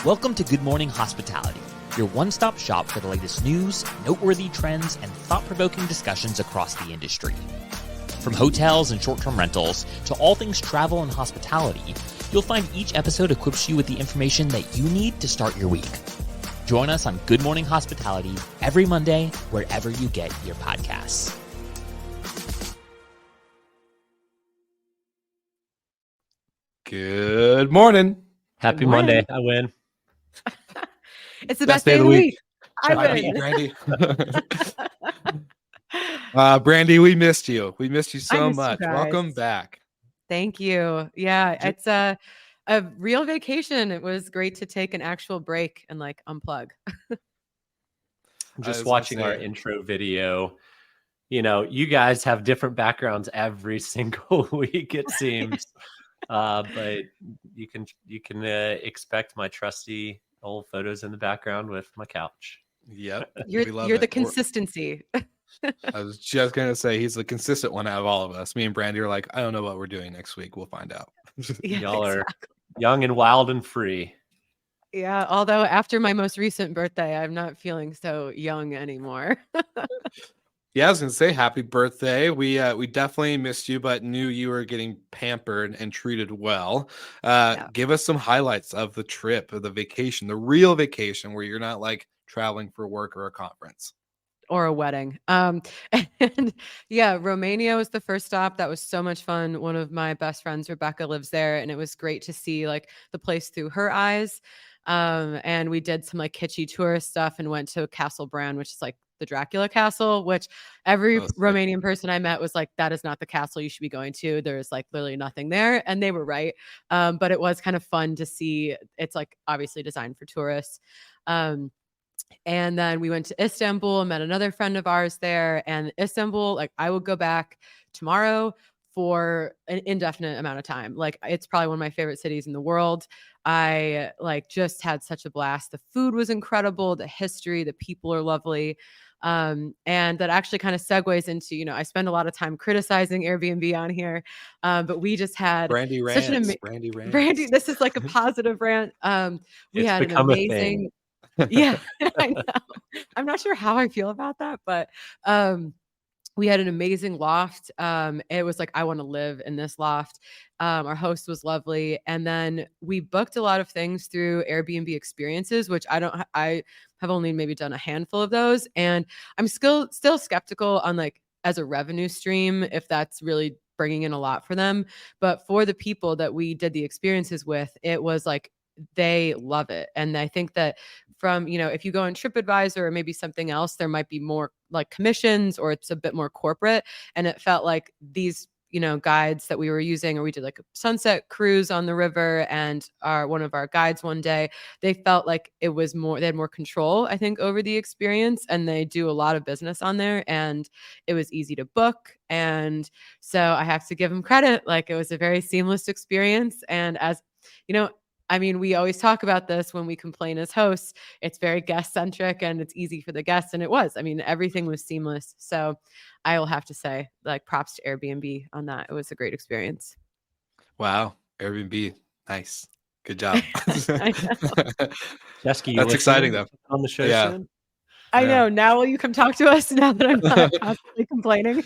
Welcome to Good Morning Hospitality, your one-stop shop for the latest news, noteworthy trends, and thought-provoking discussions across the industry. From hotels and short-term rentals to all things travel and hospitality, you'll find each episode equips you with the information that you need to start your week. Join us on Good Morning Hospitality every Monday, wherever you get your podcasts. Good morning. Happy Monday. I win. It's the best day of the week. I win. Brandy. Brandy, we missed you. We missed you so much. Welcome back. Thank you. Yeah, it's a real vacation. It was great to take an actual break and like unplug. Just watching our intro video. You know, you guys have different backgrounds every single week, it seems. But you can expect my trusty old photos in the background with my couch. Yep. You're the consistency. I was just going to say he's the consistent one out of all of us. Me and Brandy are like, I don't know what we're doing next week. We'll find out. Y'all are young and wild and free. Yeah. Although after my most recent birthday, I'm not feeling so young anymore. Yeah, I was gonna say happy birthday. We definitely missed you, but knew you were getting pampered and treated well. Give us some highlights of the trip, of the vacation, the real vacation where you're not like traveling for work or a conference. Or a wedding. And yeah, Romania was the first stop. That was so much fun. One of my best friends, Rebecca, lives there, and it was great to see like the place through her eyes. And we did some like kitschy tourist stuff and went to Castle Bran, which is like the Dracula castle, which every Romanian person I met was like, that is not the castle you should be going to. There's like literally nothing there. And they were right. But it was kind of fun to see. It's like obviously designed for tourists. And then we went to Istanbul and met another friend of ours there. And Istanbul, like I would go back tomorrow for an indefinite amount of time. Like it's probably one of my favorite cities in the world. I like just had such a blast. The food was incredible. The history, the people are lovely. And that actually kind of segues into, you know, I spend a lot of time criticizing Airbnb on here, but we just had Brandy rants. Brandy, this is like a positive rant. We had an amazing, yeah, I know. I'm not sure how I feel about that, but we had an amazing loft. It was like, I want to live in this loft. Our host was lovely. And then we booked a lot of things through Airbnb experiences, which I have only maybe done a handful of those. And I'm still skeptical on like as a revenue stream, if that's really bringing in a lot for them. But for the people that we did the experiences with, it was like, they love it. And I think that from, you know, if you go on TripAdvisor or maybe something else, there might be more like commissions or it's a bit more corporate. And it felt like these, you know, guides that we were using, or we did like a sunset cruise on the river, and one of our guides one day, they felt like it was more, they had more control, I think, over the experience, and they do a lot of business on there, and it was easy to book. And so I have to give them credit. Like it was a very seamless experience. And as you know, I mean, we always talk about this when we complain as hosts. It's very guest centric and it's easy for the guests. And it was. I mean, everything was seamless. So I will have to say, like, props to Airbnb on that. It was a great experience. Wow. Airbnb. Nice. Good job. Jessica, that's exciting though. On the show soon? I know. Now will you come talk to us now that I'm not constantly complaining?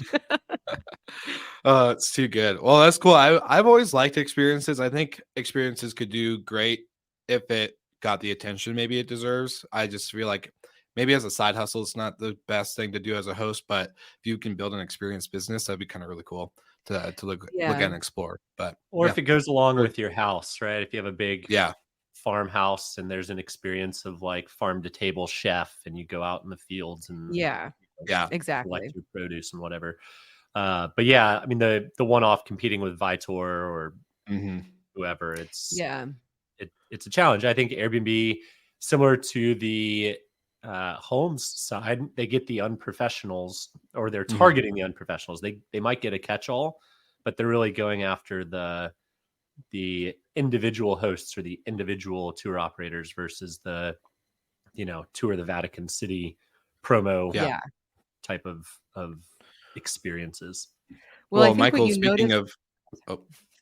It's too good. Well, that's cool. I've always liked experiences. I think experiences could do great if it got the attention maybe it deserves. I just feel like maybe as a side hustle, it's not the best thing to do as a host, but if you can build an experience business, that'd be kind of really cool to look at and explore. But if it goes along with your house, right? If you have a big farmhouse and there's an experience of like farm to table chef, and you go out in the fields and exactly, collect your produce and whatever. But yeah, I mean the one-off competing with Viator or whoever, it's a challenge. I think Airbnb, similar to the homes side, they get the unprofessionals, or they're targeting the unprofessionals. They might get a catch-all, but they're really going after the individual hosts or the individual tour operators versus the, you know, tour the Vatican City promo type of experiences. Well, Michael, speaking of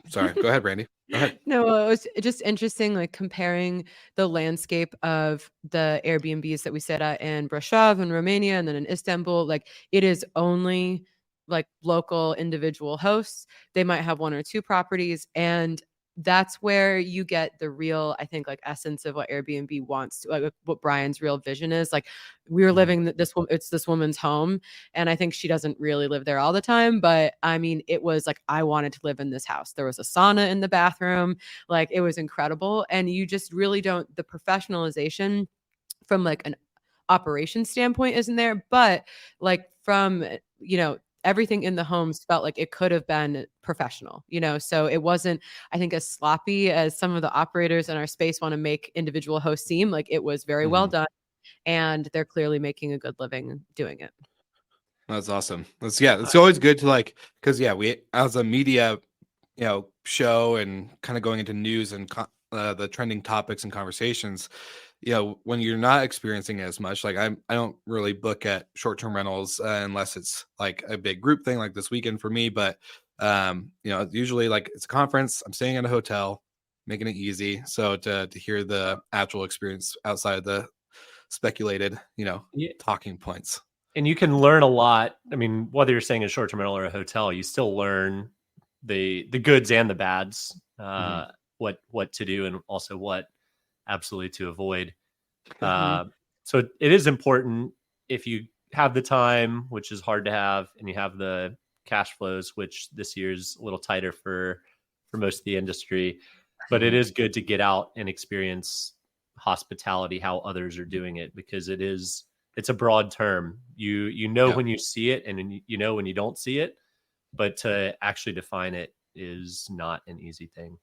Sorry, go ahead, Brandy. Go ahead. No, it was just interesting, like comparing the landscape of the Airbnbs that we stayed at in Brasov in Romania and then in Istanbul. Like it is only like local individual hosts. They might have one or two properties, and that's where you get the real, I think, like essence of what Airbnb wants to, like what Brian's real vision is. Like we were living it's this woman's home, and I think she doesn't really live there all the time, but I mean, it was like, I wanted to live in this house. There was a sauna in the bathroom. Like it was incredible. And you just really don't, the professionalization from like an operation standpoint isn't there, but like from, everything in the homes felt like it could have been professional, so it wasn't, I think, as sloppy as some of the operators in our space want to make individual hosts seem. Like it was very well done, and they're clearly making a good living doing it. That's awesome. It's always good to because we, as a media, show and kind of going into news and the trending topics and conversations, when you're not experiencing it as much, like I don't really book at short-term rentals unless it's like a big group thing like this weekend for me. But usually like it's a conference, I'm staying at a hotel, making it easy. So to hear the actual experience outside of the speculated, talking points. And you can learn a lot. I mean, whether you're staying in a short-term rental or a hotel, you still learn the goods and the bads, what to do and also what absolutely to avoid. So it is important if you have the time, which is hard to have, and you have the cash flows, which this year is a little tighter for most of the industry, but it is good to get out and experience hospitality, how others are doing it, because it's a broad term. You know when you see it, and when you don't see it, but to actually define it is not an easy thing.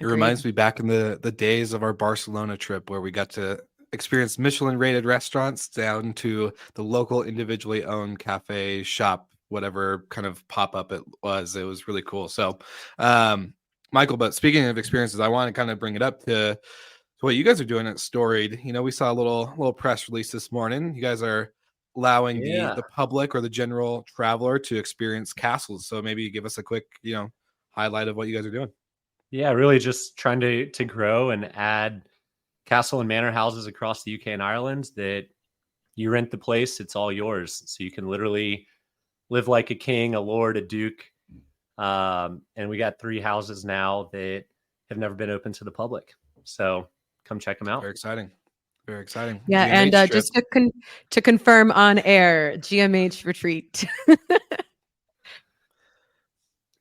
It reminds me back in the days of our Barcelona trip where we got to experience Michelin rated restaurants down to the local individually owned cafe, shop, whatever kind of pop-up it was. It was really cool. So Michael, but speaking of experiences, I want to kind of bring it up to what you guys are doing at Storied. We saw a little press release this morning. You guys are allowing the public or the general traveler to experience castles. So maybe you give us a quick, highlight of what you guys are doing. Yeah, really just trying to grow and add castle and manor houses across the UK and Ireland that you rent the place, it's all yours. So you can literally live like a king, a lord, a duke. And we got 3 houses now that have never been open to the public. So come check them out. Very exciting. Very exciting. Yeah, GMH and just to confirm on air, GMH retreat.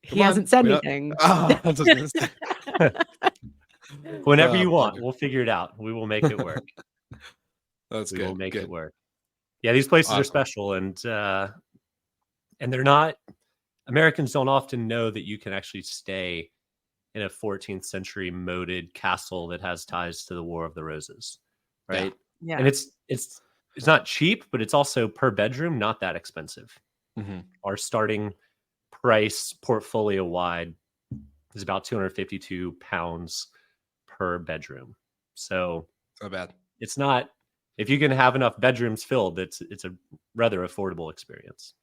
He hasn't said anything. I was gonna say. Whenever you want, we'll figure it out. We will make it work. That's good. We'll make it work. Yeah, these places are special, and they're not. Americans don't often know that you can actually stay in a 14th century moated castle that has ties to the War of the Roses, right? Yeah. And it's not cheap, but it's also per bedroom not that expensive. Our starting price portfolio wide is about £252 per bedroom. So it's not bad. It's not, if you can have enough bedrooms filled, it's a rather affordable experience.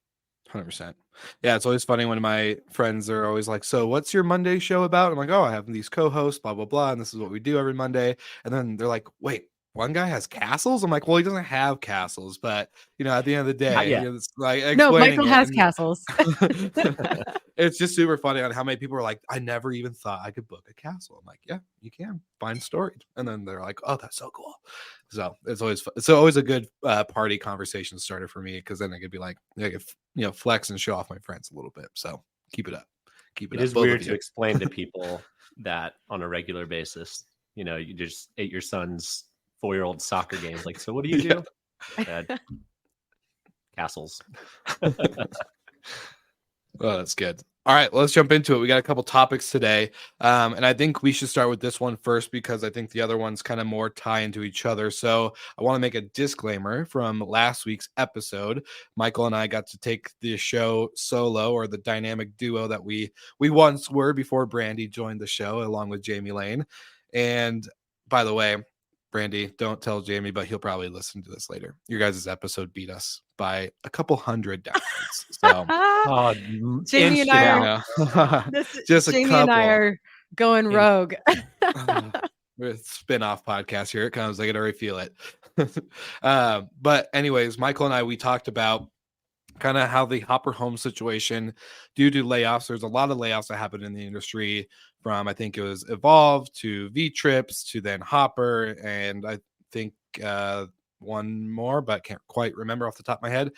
100%. Yeah, it's always funny when my friends are always like, so what's your Monday show about? I'm like, oh, I have these co-hosts, blah, blah, blah, and this is what we do every Monday. And then they're like, wait, one guy has castles? I'm like, well, he doesn't have castles, but at the end of the day, it's like, no, Michael has castles. It's just super funny on how many people are like, I never even thought I could book a castle. I'm like, yeah, you can find Storied. And then they're like, oh, that's so cool. So it's always a good party conversation starter for me, because then I could be like, flex and show off my friends a little bit. So keep it up. It is weird to explain to people that on a regular basis. You just ate your son's 4-year-old soccer games. Like, so what do you do? Castles. Oh, that's good. All right, let's jump into it. We got a couple topics today. And I think we should start with this one first, because I think the other ones kind of more tie into each other. So I want to make a disclaimer from last week's episode. Michael and I got to take the show solo, or the dynamic duo that we once were before Brandy joined the show along with Jamie Lane. And by the way, Brandy, don't tell Jamie, but he'll probably listen to this later. Your guys' episode beat us by a couple hundred downloads. So Jamie and I are just Jamie a couple. and I are going rogue. With spin-off podcast here. It comes. I can already feel it. But anyways, Michael and I, we talked about kind of how the Hopper home situation, due to layoffs, there's a lot of layoffs that happened in the industry, from I think it was Evolve to V-Trips to then Hopper, and I think one more, but can't quite remember off the top of my head.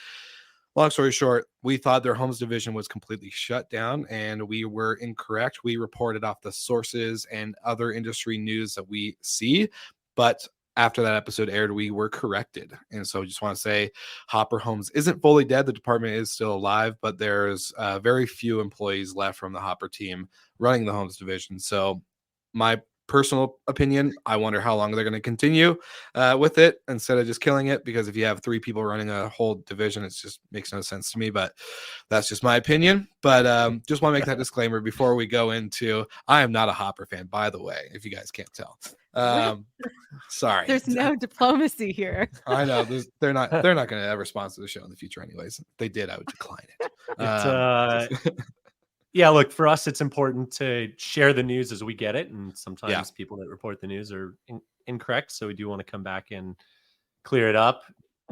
Long story short, we thought their homes division was completely shut down, and we were incorrect. We reported off the sources and other industry news that we see, but after that episode aired, we were corrected. And so I just want to say Hopper Homes isn't fully dead. The department is still alive, but there's very few employees left from the Hopper team running the homes division. So my personal opinion, I wonder how long they're going to continue with it instead of just killing it, because if you have 3 people running a whole division, it just makes no sense to me. But that's just my opinion. But just want to make that disclaimer before we go into, I am not a Hopper fan, by the way, if you guys can't tell. Sorry, there's no diplomacy here. I know they're not going to ever sponsor the show in the future anyways. If they did, I would decline it. Yeah, look, for us, it's important to share the news as we get it. And sometimes people that report the news are incorrect. So we do want to come back and clear it up.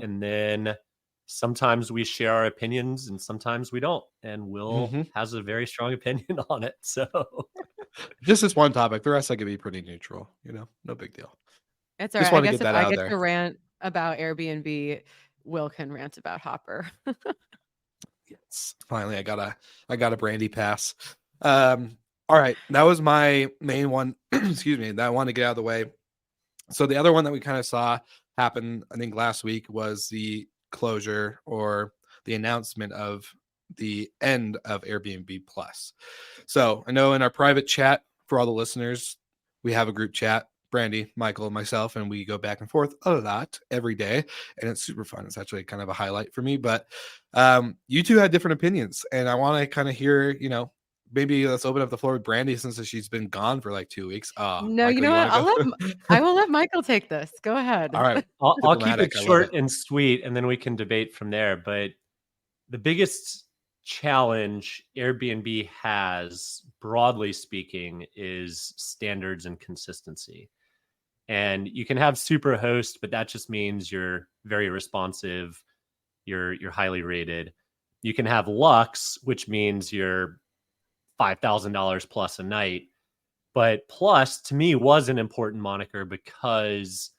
And then sometimes we share our opinions and sometimes we don't. And Will has a very strong opinion on it. So just this one topic. The rest I could be pretty neutral, no big deal. It's all right. I guess if I get to rant about Airbnb, Will can rant about Hopper. Yes, finally I got a Brandy pass. All right, that was my main one. Excuse me, that I wanted to get out of the way. So the other one that we kind of saw happen, I think last week, was the closure or the announcement of the end of Airbnb Plus. So I know in our private chat, for all the listeners, we have a group chat, Brandy, Michael, and myself, and we go back and forth a lot every day, and it's super fun. It's actually kind of a highlight for me. But you two had different opinions, and I want to kind of hear, maybe let's open up the floor with Brandy since she's been gone for like 2 weeks. No, Michael, you know what? I will let Michael take this. Go ahead. All right. I'll keep it short and sweet, and then we can debate from there. But the biggest challenge Airbnb has, broadly speaking, is standards and consistency. And you can have Superhost, but that just means you're very responsive, you're highly rated. You can have Lux, which means you're $5,000 plus a night. But Plus, to me, was an important moniker because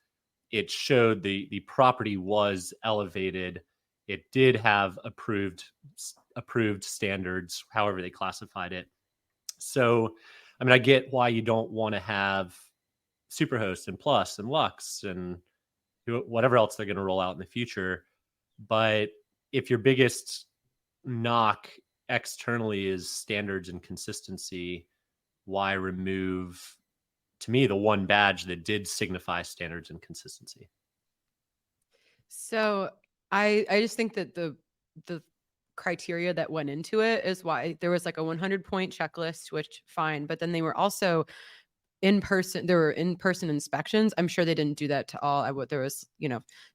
it showed the property was elevated. It did have approved standards, however they classified it. So, I mean, I get why you don't want to have Superhost and Plus and Lux and whatever else they're going to roll out in the future. But if your biggest knock externally is standards and consistency, why remove, to me, the one badge that did signify standards and consistency? So I just think that the criteria that went into it is why there was like a 100-point checklist, which fine, but then they were also there were in-person inspections. I'm sure they didn't do that to all. There was,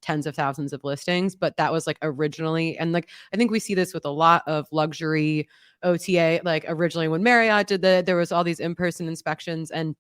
tens of thousands of listings, but that was like originally, and like, I think we see this with a lot of luxury OTA, like originally when Marriott did there was all these in-person inspections, and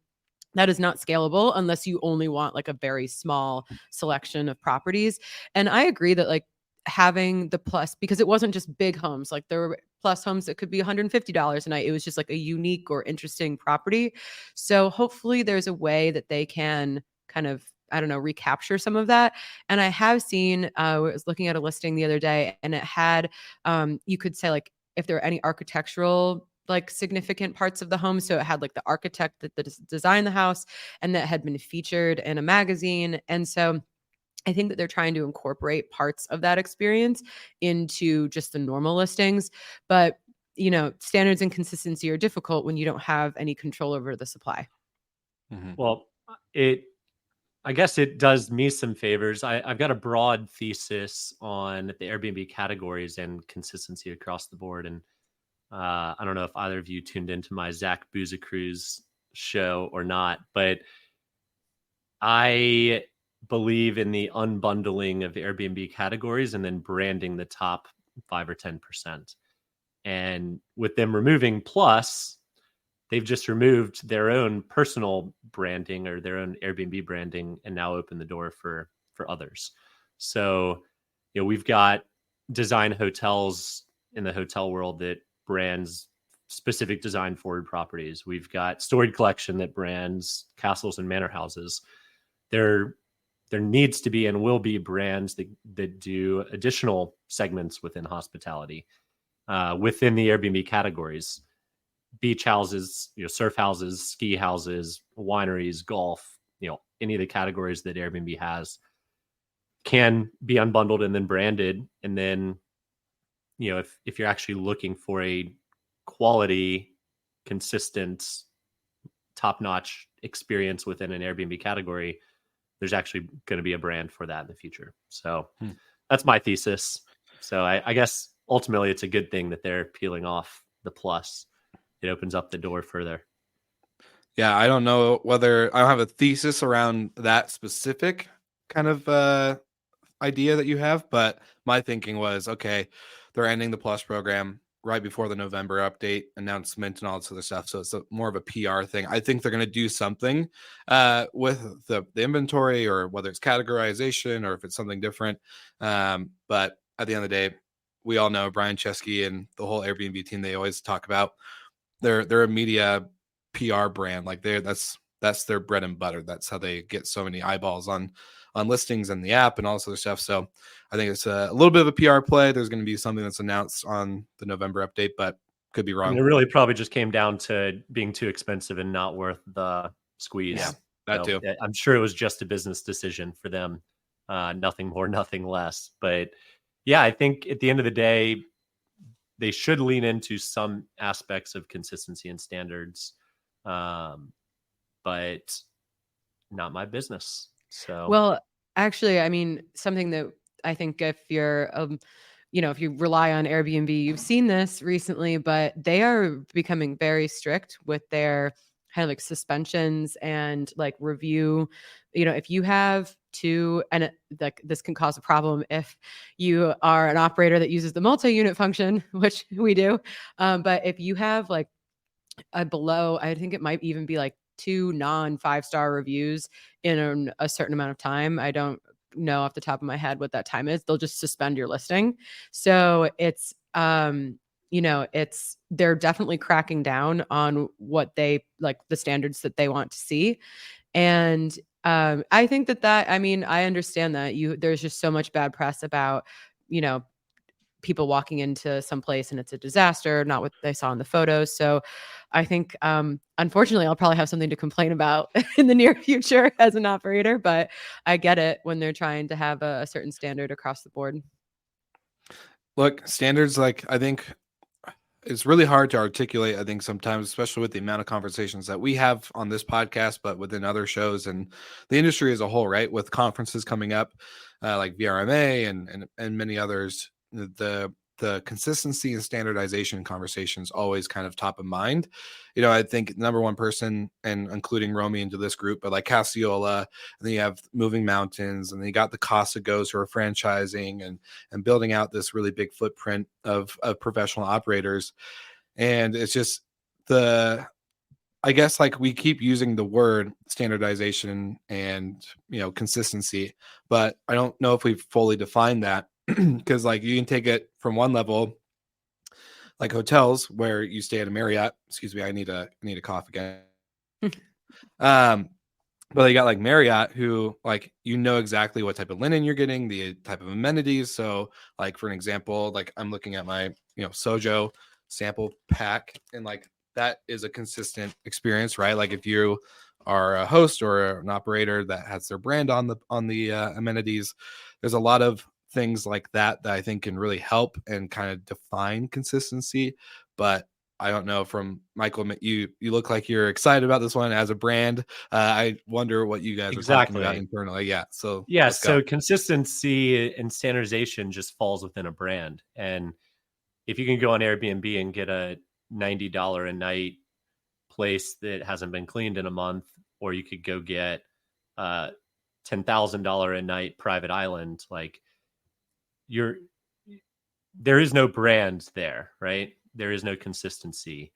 that is not scalable unless you only want like a very small selection of properties. And I agree that like having the Plus, because it wasn't just big homes, like there were Plus homes that could be $150 a night. It was just like a unique or interesting property. So hopefully there's a way that they can kind of, I don't know, recapture some of that. And I have seen, I was looking at a listing the other day, and it had, you could say like if there are any architectural like significant parts of the home. So it had like the architect that designed the house and that had been featured in a magazine. And so I think that they're trying to incorporate parts of that experience into just the normal listings. But, standards and consistency are difficult when you don't have any control over the supply. Mm-hmm. Well, I guess it does me some favors. I've got a broad thesis on the Airbnb categories and consistency across the board. And I don't know if either of you tuned into my Zach Boozacruz show or not, but I believe in the unbundling of Airbnb categories and then branding the top 5 or 10%. And with them removing Plus, they've just removed their own personal branding or their own Airbnb branding and now open the door for others. So, we've got design hotels in the hotel world that brands specific design forward properties. We've got Storied Collection that brands castles and manor houses. There needs to be and will be brands that do additional segments within hospitality, within the Airbnb categories. Beach houses, surf houses, ski houses, wineries, golf, any of the categories that Airbnb has can be unbundled and then branded. And then, if you're actually looking for a quality, consistent, top-notch experience within an Airbnb category, there's actually going to be a brand for that in the future. So that's my thesis. So I guess ultimately it's a good thing that they're peeling off the Plus. It opens up the door further. Yeah, I don't know whether I don't have a thesis around that specific kind of idea that you have, but my thinking was, okay, they're ending the Plus program right before the November update announcement and all this other stuff. So it's more of a PR thing. I think they're going to do something with the inventory, or whether it's categorization or if it's something different. But at the end of the day, we all know Brian Chesky and the whole Airbnb team. They always talk about they're a media PR brand. Like that's their bread and butter. That's how they get so many eyeballs on listings and the app and all this other stuff. So I think it's a little bit of a PR play. There's going to be something that's announced on the November update, but could be wrong. It really probably just came down to being too expensive and not worth the squeeze. Yeah, that too. I'm sure it was just a business decision for them. Nothing more, nothing less. But yeah, I think at the end of the day, they should lean into some aspects of consistency and standards. But not my business. So, well, actually, I mean, something that I think if you're, if you rely on Airbnb, you've seen this recently, but they are becoming very strict with their kind of like suspensions and like review. If you have this can cause a problem if you are an operator that uses the multi-unit function, which we do. But if you have like below, I think it might even be like 2 non-5-star reviews in a certain amount of time. I don't know off the top of my head what that time is. They'll just suspend your listing. So it's, they're definitely cracking down on what they like, the standards that they want to see. And I think I understand that there's just so much bad press about, people walking into some place and it's a disaster, not what they saw in the photos. So I think, unfortunately, I'll probably have something to complain about in the near future as an operator, but I get it when they're trying to have a certain standard across the board. Look, standards, like, I think it's really hard to articulate, I think sometimes, especially with the amount of conversations that we have on this podcast, but within other shows and the industry as a whole, right? With conferences coming up, like VRMA and many others, the consistency and standardization conversations always kind of top of mind. I think number one person, and including Romy into this group, but like Cassiola, and then you have Moving Mountains, and then you got the Casa Goes who are franchising and building out this really big footprint of professional operators. And it's just I guess, like, we keep using the word standardization and consistency, but I don't know if we've fully defined that. Because like you can take it from one level, like hotels where you stay at a Marriott. Excuse me, I need a cough again. But you got like Marriott, who like exactly what type of linen you're getting, the type of amenities. So like, for an example, like I'm looking at my Sojo sample pack, and like that is a consistent experience, right? Like if you are a host or an operator that has their brand on the amenities, there's a lot of things like that I think can really help and kind of define consistency. But I don't know, from Michael, you look like you're excited about this one as a brand. I wonder what you guys are talking about internally. Yeah. So consistency and standardization just falls within a brand. And if you can go on Airbnb and get a $90 a night place that hasn't been cleaned in a month, or you could go get $10,000 a night private island, like there is no brand there, right? There is no consistency.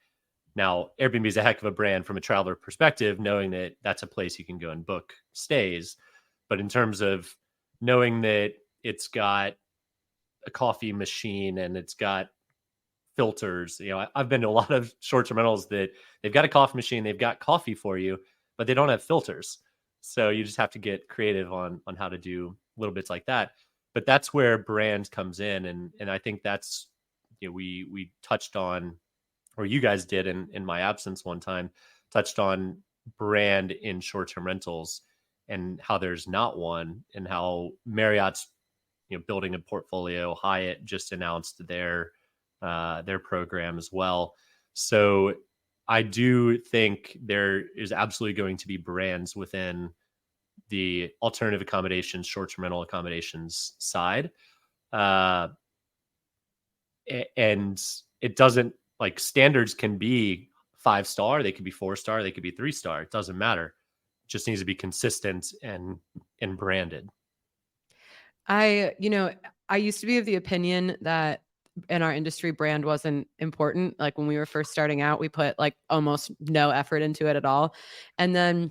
Now, Airbnb is a heck of a brand from a traveler perspective, knowing that that's a place you can go and book stays. But in terms of knowing that it's got a coffee machine and it's got filters, I've been to a lot of short-term rentals that they've got a coffee machine, they've got coffee for you, but they don't have filters. So you just have to get creative on how to do little bits like that. But that's where brand comes in. And I think that's, we touched on, or you guys did in my absence one time, touched on brand in short-term rentals and how there's not one, and how Marriott's, building a portfolio. Hyatt just announced their program as well. So I do think there is absolutely going to be brands within the alternative accommodations, short-term rental accommodations side. And it doesn't, like, standards can be 5-star, they could be 4-star, they could be 3-star. It doesn't matter. It just needs to be consistent and branded. I used to be of the opinion that in our industry, brand wasn't important. Like when we were first starting out, we put like almost no effort into it at all. And then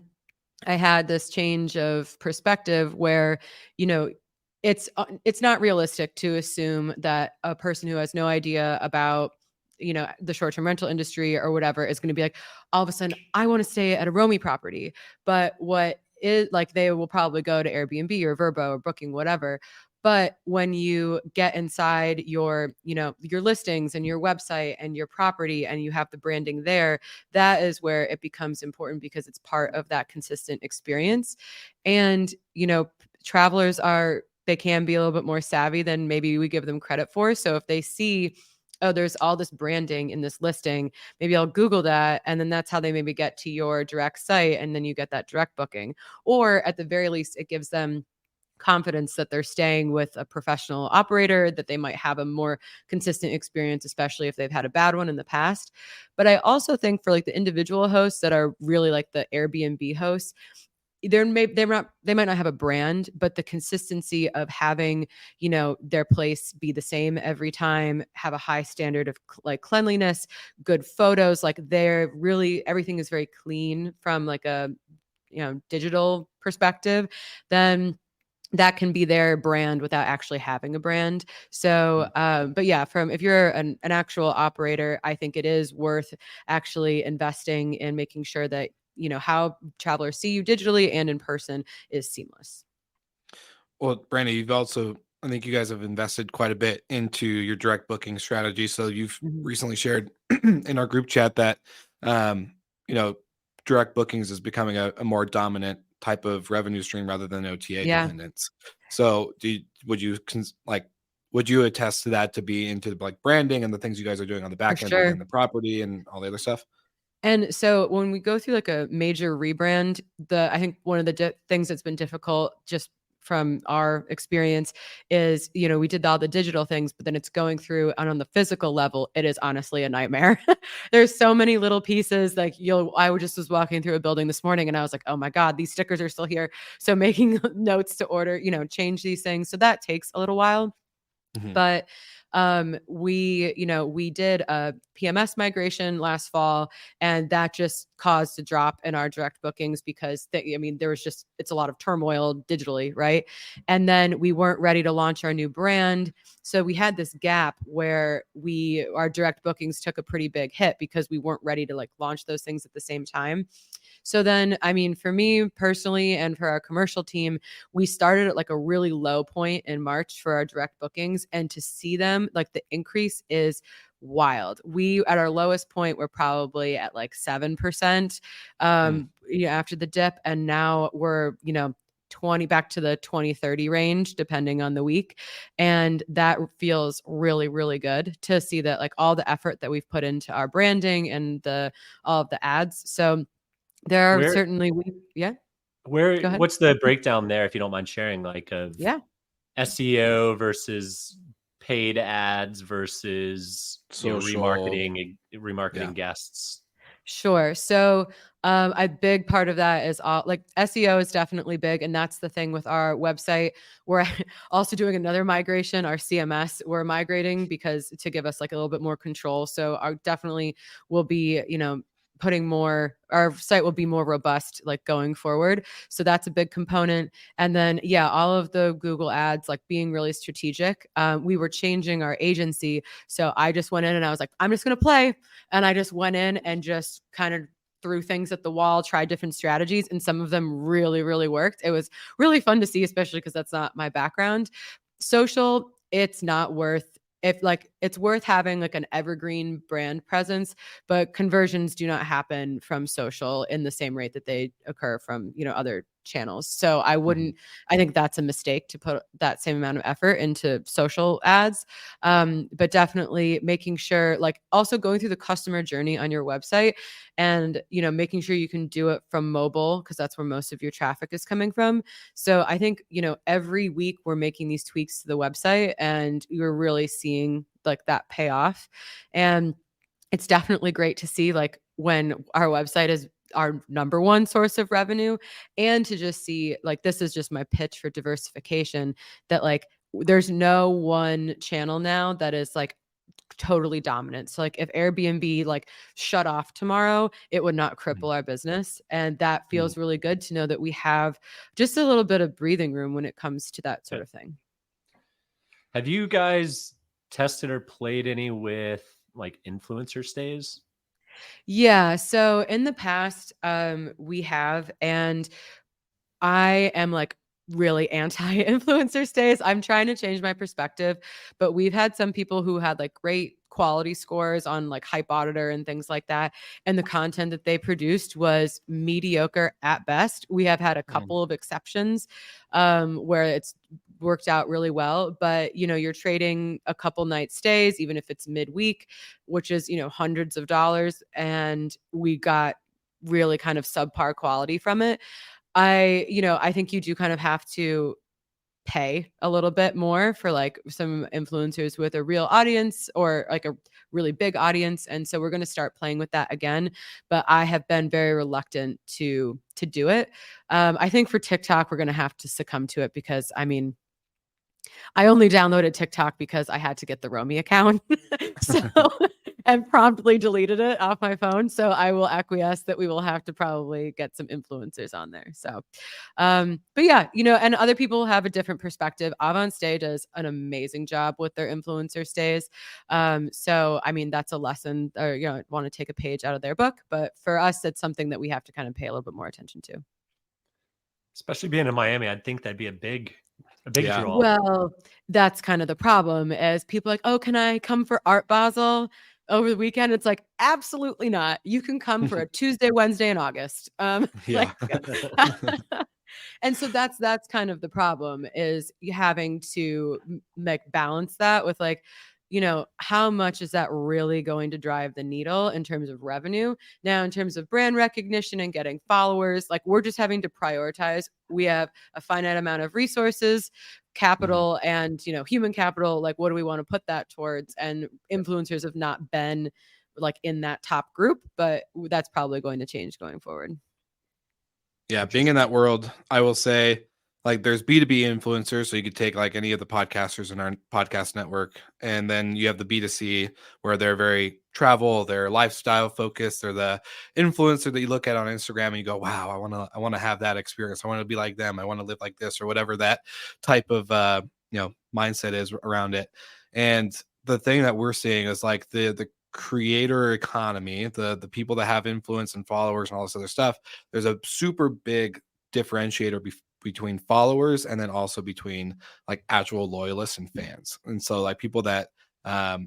I had this change of perspective where, it's not realistic to assume that a person who has no idea about, the short-term rental industry or whatever is going to be like, all of a sudden, I want to stay at a Romy property. But what is like, they will probably go to Airbnb or Vrbo or Booking, whatever. But when you get inside your listings and your website and your property and you have the branding there, that is where it becomes important because it's part of that consistent experience. And, travelers they can be a little bit more savvy than maybe we give them credit for. So if they see, oh, there's all this branding in this listing, maybe I'll Google that. And then that's how they maybe get to your direct site. And then you get that direct booking. Or at the very least, it gives them confidence that they're staying with a professional operator, that they might have a more consistent experience, especially if they've had a bad one in the past. But I also think for like the individual hosts that are really like the Airbnb hosts, they might not have a brand, but the consistency of having, their place be the same every time, have a high standard of like cleanliness, good photos, like they're really, everything is very clean from like a, digital perspective, then that can be their brand without actually having a brand. So, but yeah, if you're an actual operator, I think it is worth actually investing in making sure that, how travelers see you digitally and in person is seamless. Well, Brandi, I think you guys have invested quite a bit into your direct booking strategy. So you've recently shared in our group chat that, direct bookings is becoming a more dominant type of revenue stream rather than OTA dependence. So would you attest to that, to be into like branding and the things you guys are doing on the back end and the property and all the other stuff? And so when we go through like a major rebrand, I think one of the things that's been difficult just from our experience is, we did all the digital things, but then it's going through and on the physical level, it is honestly a nightmare. There's so many little pieces. Like I just was walking through a building this morning and I was like, oh my God, these stickers are still here. So making notes to order, change these things. So that takes a little while. But we did a PMS migration last fall, and that just caused a drop in our direct bookings because it's a lot of turmoil digitally, right? And then we weren't ready to launch our new brand. So we had this gap where our direct bookings took a pretty big hit because we weren't ready to like launch those things at the same time. So then, for me personally and for our commercial team, we started at like a really low point in March for our direct bookings, and to see them, like the increase is wild. We at our lowest point were probably at like 7% after the dip, and now we're 20 back to the 20-30 range depending on the week, and that feels really, really good to see that, like all the effort that we've put into our branding and all of the ads. So there are certainly what's the breakdown there, if you don't mind sharing, like of SEO versus paid ads versus remarketing guests? Sure. So a big part of that is like SEO is definitely big. And that's the thing with our website. We're also doing another migration, our CMS we're migrating because to give us like a little bit more control. So our definitely will be, putting more, our site will be more robust like going forward. So that's a big component. And then, yeah, all of the Google ads, like being really strategic. We were changing our agency. So I just went in and I was like, I'm just going to play. And I just went in and just kind of threw things at the wall, tried different strategies, and some of them really, really worked. It was really fun to see, especially because that's not my background. Social, it's not worth if like it's worth having like an evergreen brand presence, but conversions do not happen from social in the same rate that they occur from, other channels. So I wouldn't, I think that's a mistake to put that same amount of effort into social ads. But definitely making sure, like also going through the customer journey on your website and, making sure you can do it from mobile because that's where most of your traffic is coming from. So I think, every week we're making these tweaks to the website and you're really seeing like that pay off. And it's definitely great to see like when our website is our number one source of revenue and to just see like this is just my pitch for diversification that like there's no one channel now that is like totally dominant. So like if Airbnb like shut off tomorrow, it would not cripple our business. And that feels really good to know that we have just a little bit of breathing room when it comes to that sort of thing. Have you guys tested or played any with like influencer stays? Yeah. So in the past, we have, and I am like really anti-influencer stays. I'm trying to change my perspective, but we've had some people who had like great quality scores on like Hype Auditor and things like that. And the content that they produced was mediocre at best. We have had a couple of exceptions where it's worked out really well, but you're trading a couple night stays, even if it's midweek, which is, hundreds of dollars. And we got really kind of subpar quality from it. I think you do kind of have to pay a little bit more for like some influencers with a real audience or like a really big audience. And so we're going to start playing with that again. But I have been very reluctant to do it. I think for TikTok, we're going to have to succumb to it because I only downloaded TikTok because I had to get the Romy account. So and promptly deleted it off my phone. So I will acquiesce that we will have to probably get some influencers on there. So, but yeah, and other people have a different perspective. Avantstay does an amazing job with their influencer stays. So, I mean, that's a lesson or, want to take a page out of their book. But for us, it's something that we have to kind of pay a little bit more attention to. Especially being in Miami, I'd think that'd be a big draw. Well, that's kind of the problem is people like, oh, can I come for Art Basel over the weekend? It's like, absolutely not. You can come for a Tuesday, Wednesday in August. Yeah. And so that's kind of the problem is you having to balance that with like, how much is that really going to drive the needle in terms of revenue? Now, in terms of brand recognition and getting followers, like we're just having to prioritize. We have a finite amount of resources, capital, and, human capital. Like, what do we want to put that towards? And influencers have not been like in that top group, but that's probably going to change going forward. Yeah. Being in that world, I will say, like there's B2B influencers. So you could take like any of the podcasters in our podcast network. And then you have the B2C where they're very travel, they're lifestyle focused. They're the influencer that you look at on Instagram and you go, wow, I want to have that experience. I want to be like them. I want to live like this or whatever that type of, mindset is around it. And the thing that we're seeing is like the creator economy, the people that have influence and followers and all this other stuff. There's a super big differentiator between followers and then also between like actual loyalists and fans. And so like people that I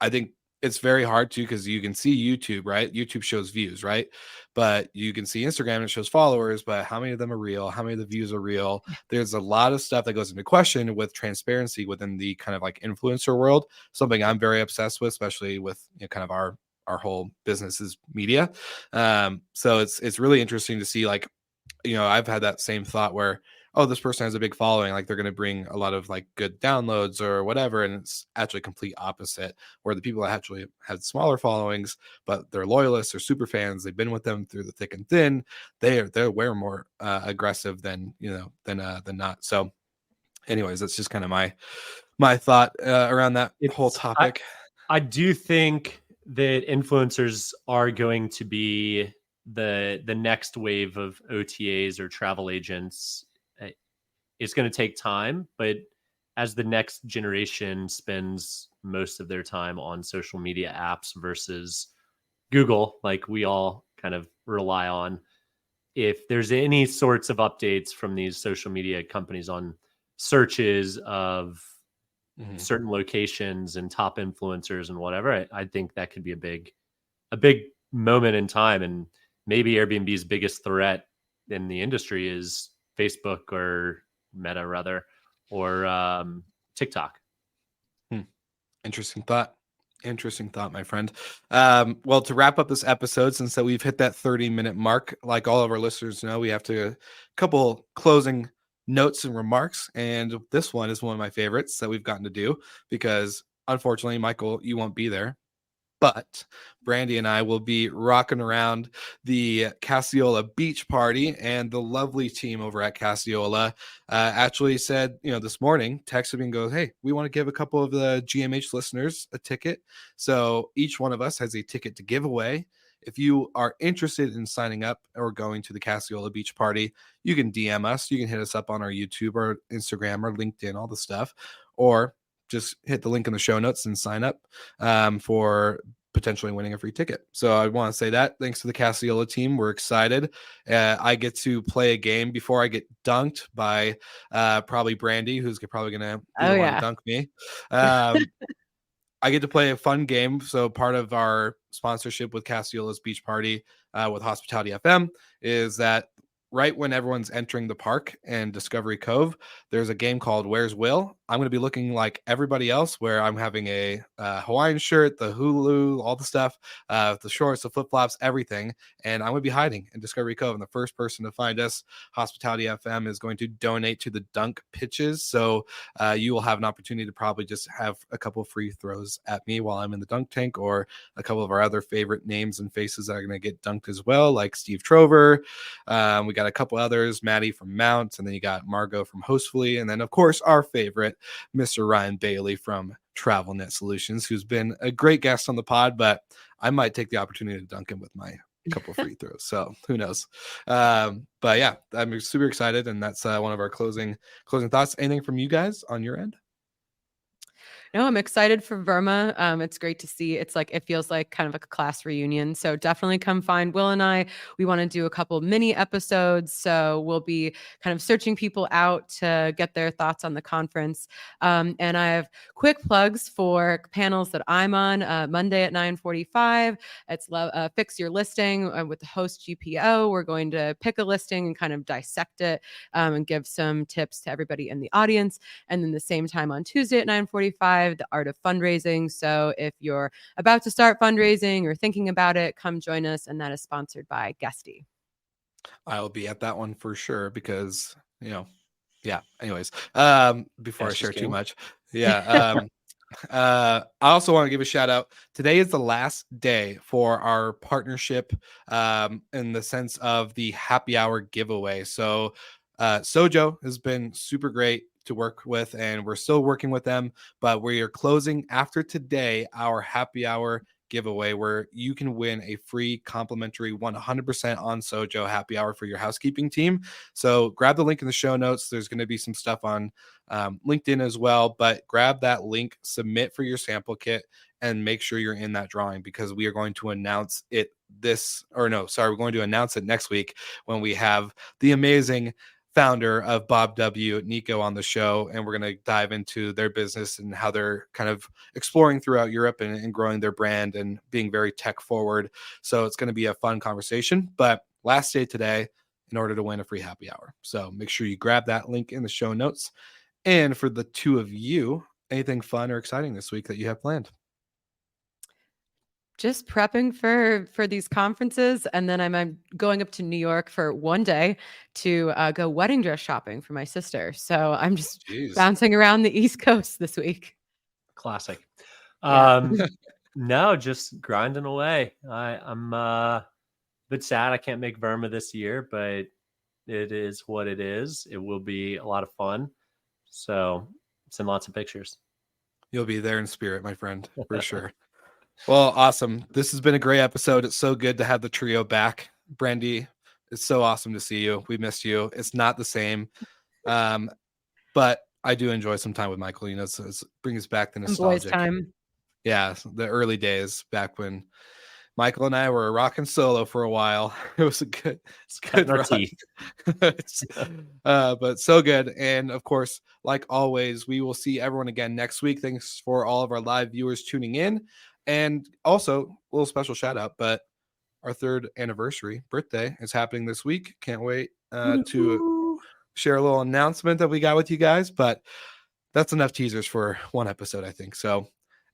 think it's very hard to because you can see YouTube, right? YouTube shows views, right? But you can see Instagram and it shows followers, but how many of them are real? How many of the views are real? There's a lot of stuff that goes into question with transparency within the kind of like influencer world. Something I'm very obsessed with, especially with kind of our whole business is media. So it's really interesting to see like, I've had that same thought where, oh, this person has a big following, like they're going to bring a lot of like good downloads or whatever. And it's actually complete opposite, where the people that actually have smaller followings, but they're loyalists or super fans, they've been with them through the thick and thin. They're way more aggressive than than not. So, anyways, that's just kind of my thought around that whole topic. I do think that influencers are going to be the next wave of OTAs or travel agents. It's going to take time, but as the next generation spends most of their time on social media apps versus Google, like we all kind of rely on, if there's any sorts of updates from these social media companies on searches of certain locations and top influencers and whatever, I think that could be a big moment in time. And maybe Airbnb's biggest threat in the industry is Facebook or Meta rather, or TikTok. Interesting thought, my friend. Well, to wrap up this episode, since that we've hit that 30-minute mark, like all of our listeners know, we have to couple closing notes and remarks, and this one is one of my favorites that we've gotten to do because unfortunately, Michael, you won't be there. But Brandy and I will be rocking around the Cassiola beach party, and the lovely team over at Cassiola actually said, this morning, texted me and goes, hey, we want to give a couple of the GMH listeners a ticket. So each one of us has a ticket to give away. If you are interested in signing up or going to the Cassiola beach party, you can DM us. You can hit us up on our YouTube or Instagram or LinkedIn, all the stuff, or just hit the link in the show notes and sign up for potentially winning a free ticket. So I want to say that thanks to the Cassiola team, we're excited. I get to play a game before I get dunked by probably Brandy, who's probably going to be the one to dunk me. I get to play a fun game. So part of our sponsorship with Cassiola's beach party with Hospitality FM is that right when everyone's entering the park and Discovery Cove, there's a game called Where's Will? I'm going to be looking like everybody else, where I'm having a Hawaiian shirt, the hulu, all the stuff, the shorts, the flip-flops, everything. And I'm going to be hiding in Discovery Cove. And the first person to find us, Hospitality FM, is going to donate to the dunk pitches. So you will have an opportunity to probably just have a couple of free throws at me while I'm in the dunk tank, or a couple of our other favorite names and faces that are going to get dunked as well, like Steve Trover. We got a couple others, Maddie from Mount, and then you got Margot from Hostfully, and then of course our favorite, Mr. Ryan Bailey from TravelNet Solutions, who's been a great guest on the pod, but I might take the opportunity to dunk him with my couple free throws. So who knows? But yeah, I'm super excited, and that's one of our closing thoughts. Anything from you guys on your end? No, I'm excited for Verma. It's great to see. It feels like kind of like a class reunion. So definitely come find Will and I. We want to do a couple mini episodes. So we'll be kind of searching people out to get their thoughts on the conference. And I have quick plugs for panels that I'm on Monday at 9:45. It's Fix Your Listing with the host GPO. We're going to pick a listing and kind of dissect it and give some tips to everybody in the audience. And then the same time on Tuesday at 9:45, the Art of Fundraising. So if you're about to start fundraising or thinking about it, come join us. And that is sponsored by Guesty. I'll be at that one for sure because, yeah. Anyways, before I share too much. Yeah. I also want to give a shout out. Today is the last day for our partnership in the sense of the happy hour giveaway. So Sojo has been super great to work with, and we're still working with them, but we are closing after today our happy hour giveaway, where you can win a free complimentary 100% on Sojo happy hour for your housekeeping team. So grab the link in the show notes. There's going to be some stuff on LinkedIn as well, but grab that link, submit for your sample kit, and make sure you're in that drawing, because we are going to announce it we're going to announce it next week when we have the amazing founder of Bob W, Nico, on the show, and we're going to dive into their business and how they're kind of exploring throughout Europe and growing their brand and being very tech forward. So it's going to be a fun conversation, but last day today in order to win a free happy hour. So make sure you grab that link in the show notes. And for the two of you, anything fun or exciting this week that you have planned? just prepping for these conferences, and then I'm going up to New York for one day to go wedding dress shopping for my sister. So I'm just bouncing around the East Coast this week. Classic. No, just grinding away. I'm a bit sad I can't make Verma this year, but it is what it is. It will be a lot of fun. So send lots of pictures. You'll be there in spirit, my friend, for sure. Well, awesome. This has been a great episode. It's so good to have the trio back. Brandy, it's so awesome to see you. We missed you. It's not the same. But I do enjoy some time with Michael. You know, it brings back the nostalgic. Boys time. Yeah, the early days back when Michael and I were rocking solo for a while. It was a good run. But so good. And of course, like always, we will see everyone again next week. Thanks for all of our live viewers tuning in. And also, a little special shout out, but our 3rd anniversary birthday is happening this week. Can't wait to share a little announcement that we got with you guys. But that's enough teasers for one episode, I think. So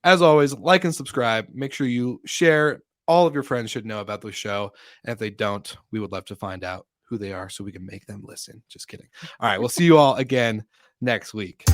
as always, like and subscribe. Make sure you share. All of your friends should know about the show. And if they don't, we would love to find out who they are so we can make them listen. Just kidding. All right. We'll see you all again next week.